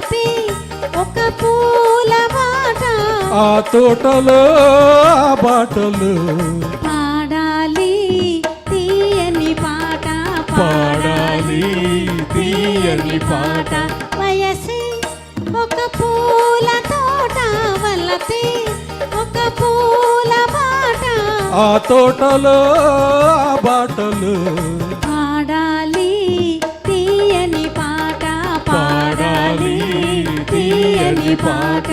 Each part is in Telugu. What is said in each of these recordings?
వలపే ఒక పూల బాట, ఆ తోటలో ఆ బాటలు పాడాలి తీయని పాట, పాడాలి తీయని పాట. వయసే ఒక పూల తోట, వలపే ఒక పూల బాట, ఆ తోటలో ఆ బాటలు పాడాలి తీయని పాట, పాడాలి తీయని పాట.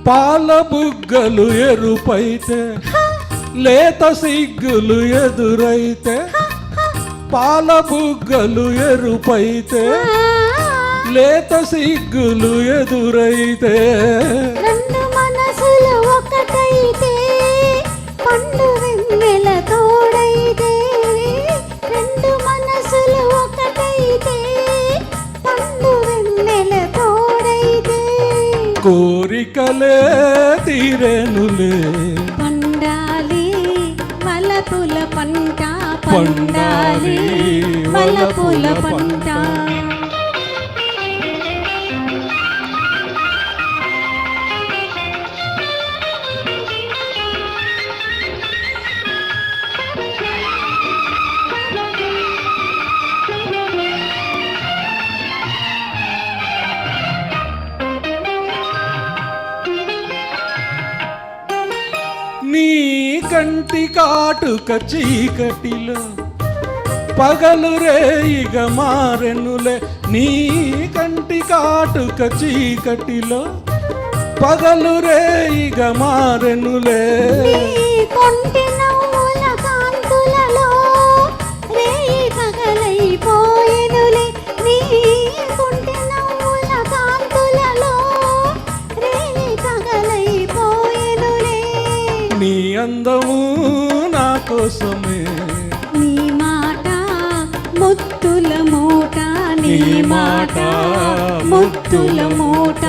పాల బుగ్గలు ఎరుపైతే లేత సిగ్గులు ఎదురైతే, పాల బుగ్గలు ఎరుపైతే లేత సిగ్గులు ఎదురైతే, రెండు మనసులు ఒకటైతే పండు వెన్నెల తోడైతే, రెండు మనసులు ఒకటైతే పండు వెన్నెల తోడైతే, కోరికలే తీరెనులే పండాలి వలపుల పంట, పండాలి వలపుల పంట. నీ కంటి కాటుక చీకటిలో పగలు రేయిగ మారెనులే, నీ కంటి కాటుక చీకటిలో పగలు రేయిగ మారెనులే, నీ కొంటి నవ్వుల కాంతులలో రేయి పగలైపోయెనులే, నీ కొంటి నవ్వుల కాంతులలో రేయి పగలైపోయెనులే, నీ అందము నా కోసమే, నీ మాట ముద్దుల మూట, నీ మాట ముద్దుల మూట.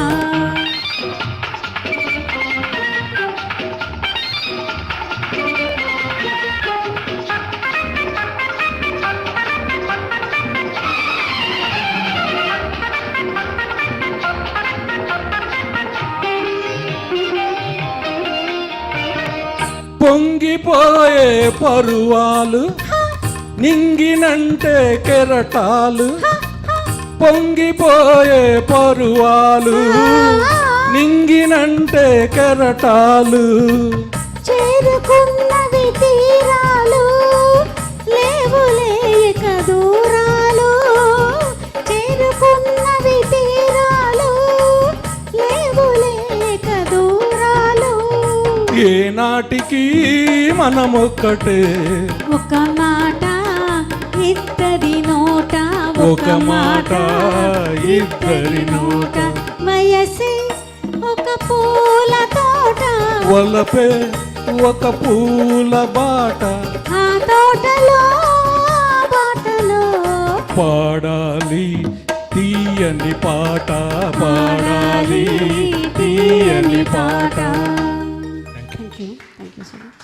పొంగిపోయే పరువాలు నింగినంటే కెరటాలు, పొంగిపోయే పరువాలు నింగినంటే కెరటాలు, చేరుకున్నవి తీరాలు లేవులే ఇక దూరాలు, చేరుకున్నవి తీరాలు లేవులే ఇక దూరాలు, ఏనాటికి మనమొక్కటే ఒక మాట ఇద్దరి నోట, ఒక మాట ఇద్దరి నోట, వయసే ఒక పూల తోట, వలపే ఒక పూల బాట, ఆ తోటలో ఆ బాటలో పాడాలి తీయని పాట, పాడాలి తీయని పాట. Thank you so much.